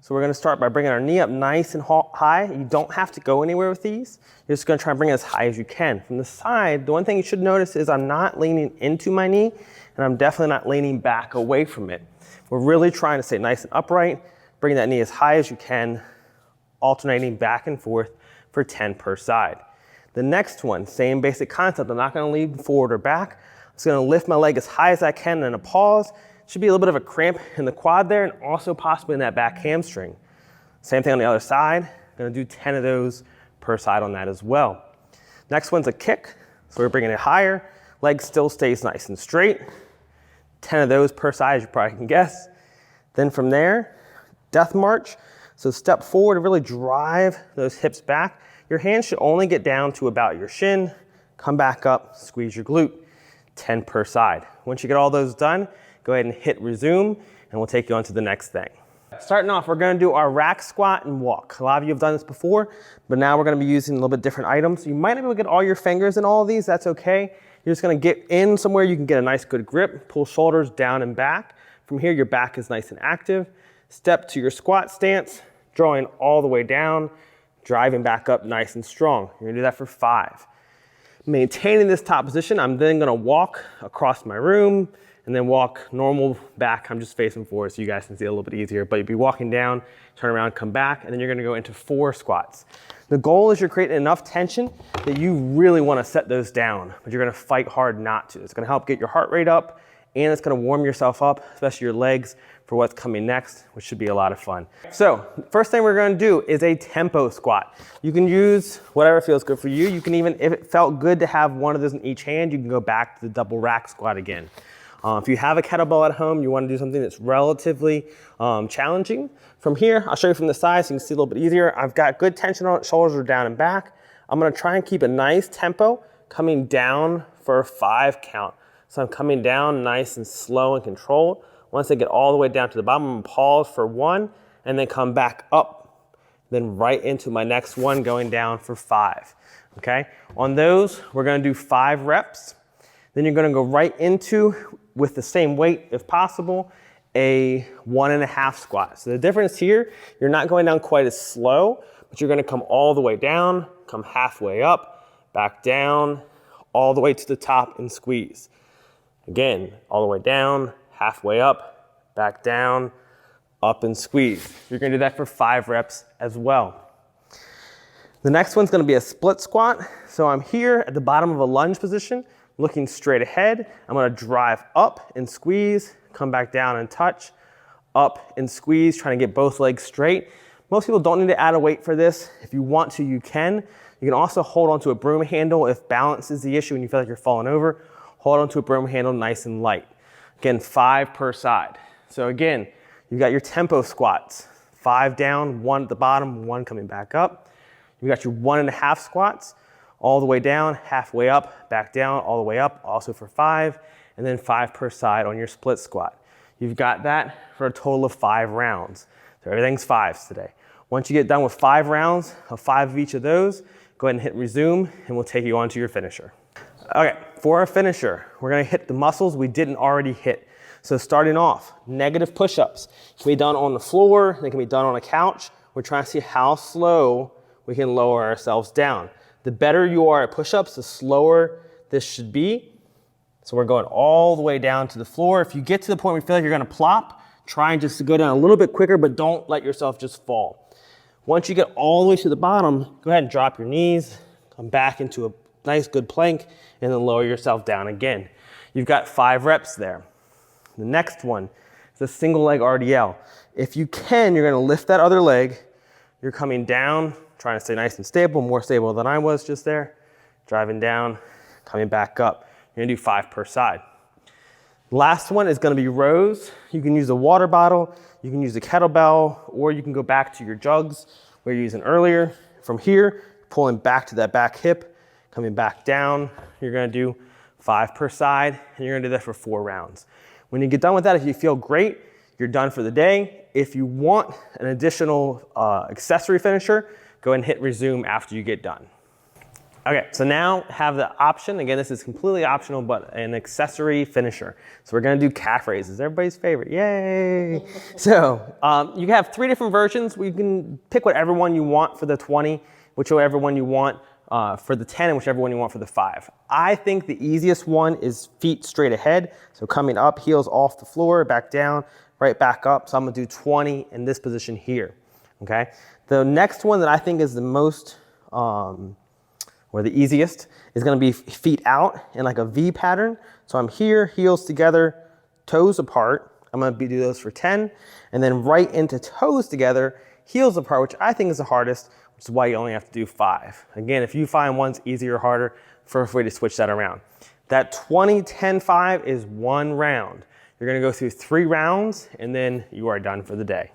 So we're gonna start by bringing our knee up nice and high. You don't have to go anywhere with these. You're just gonna try and bring it as high as you can. From the side, the one thing you should notice is I'm not leaning into my knee, and I'm definitely not leaning back away from it. We're really trying to stay nice and upright, bring that knee as high as you can, alternating back and forth for 10 per side. The next one, same basic concept. I'm not gonna lean forward or back. I'm just gonna lift my leg as high as I can and then a pause. Should be a little bit of a cramp in the quad there and also possibly in that back hamstring. Same thing on the other side. Gonna do 10 of those per side on that as well. Next one's a kick. So we're bringing it higher. Leg still stays nice and straight. 10 of those per side, as you probably can guess. Then from there, death march. So step forward and really drive those hips back. Your hands should only get down to about your shin. Come back up, squeeze your glute. 10 per side. Once you get all those done, go ahead and hit resume, and we'll take you on to the next thing. Starting off, we're gonna do our rack squat and walk. A lot of you have done this before, but now we're gonna be using a little bit different items. You might not be able to get all your fingers in all of these, that's okay. You're just gonna get in somewhere you can get a nice good grip, pull shoulders down and back. From here, your back is nice and active. Step to your squat stance, drawing all the way down, driving back up nice and strong. You're gonna do that for 5. Maintaining this top position, I'm then gonna walk across my room, and then walk normal back. I'm just facing forward so you guys can see it a little bit easier, but you'll be walking down, turn around, come back, and then you're gonna go into 4 squats. The goal is you're creating enough tension that you really wanna set those down, but you're gonna fight hard not to. It's gonna help get your heart rate up, and it's gonna warm yourself up, especially your legs, for what's coming next, which should be a lot of fun. So, first thing we're gonna do is a tempo squat. You can use whatever feels good for you. You can even, if it felt good to have one of those in each hand, you can go back to the double rack squat again. If you have a kettlebell at home, you want to do something that's relatively challenging. From here, I'll show you from the side so you can see a little bit easier. I've got good tension on it, shoulders are down and back. I'm gonna try and keep a nice tempo coming down for a 5 count. So I'm coming down nice and slow and controlled. Once I get all the way down to the bottom, I'm gonna pause for 1 and then come back up, then right into my next one going down for 5, okay? On those, we're gonna do 5 reps. Then you're gonna go right into, with the same weight if possible, a 1.5 squat. So the difference here, you're not going down quite as slow, but you're gonna come all the way down, come halfway up, back down, all the way to the top and squeeze. Again, all the way down, halfway up, back down, up and squeeze. You're gonna do that for 5 reps as well. The next one's gonna be a split squat. So I'm here at the bottom of a lunge position, looking straight ahead. I'm gonna drive up and squeeze, come back down and touch, up and squeeze, trying to get both legs straight. Most people don't need to add a weight for this. If you want to, you can. You can also hold onto a broom handle if balance is the issue and you feel like you're falling over. Hold onto a broom handle nice and light. Again, 5 per side. So again, you've got your tempo squats. 5 down, 1 at the bottom, 1 coming back up. You've got your 1.5 squats, all the way down, halfway up, back down, all the way up, also for 5, and then 5 per side on your split squat. You've got that for a total of 5 rounds. So everything's 5s today. Once you get done with 5 rounds of 5 of each of those, go ahead and hit resume, and we'll take you on to your finisher. Okay, for our finisher, we're gonna hit the muscles we didn't already hit. So starting off, negative push-ups. Can be done on the floor, they can be done on a couch. We're trying to see how slow we can lower ourselves down. The better you are at push-ups, the slower this should be. So we're going all the way down to the floor. If you get to the point where you feel like you're gonna plop, try and just go down a little bit quicker, but don't let yourself just fall. Once you get all the way to the bottom, go ahead and drop your knees, come back into a nice good plank, and then lower yourself down again. You've got 5 reps there. The next one is a single leg RDL. If you can, you're gonna lift that other leg. You're coming down, trying to stay nice and stable, more stable than I was just there. Driving down, coming back up. You're gonna do 5 per side. Last one is gonna be rows. You can use a water bottle, you can use a kettlebell, or you can go back to your jugs we were using earlier. From here, pulling back to that back hip, coming back down. You're gonna do 5 per side, and you're gonna do that for 4 rounds. When you get done with that, if you feel great, you're done for the day. If you want an additional accessory finisher, go ahead and hit resume after you get done. Okay, so now have the option, again, this is completely optional, but an accessory finisher. So we're gonna do calf raises, everybody's favorite, yay. So you have 3 different versions. You can pick whatever one you want for the 20, whichever one you want for the 10, and whichever one you want for the 5. I think the easiest one is feet straight ahead. So coming up, heels off the floor, back down, right back up. So I'm gonna do 20 in this position here, okay? The next one that I think is the most, or the easiest, is gonna be feet out in like a V pattern. So I'm here, heels together, toes apart. I'm gonna do those for 10, and then right into toes together, heels apart, which I think is the hardest, which is why you only have to do 5. Again, if you find one's easier or harder, first way to switch that around. That 20, 10, 5 is 1 round. You're gonna go through 3 rounds, and then you are done for the day.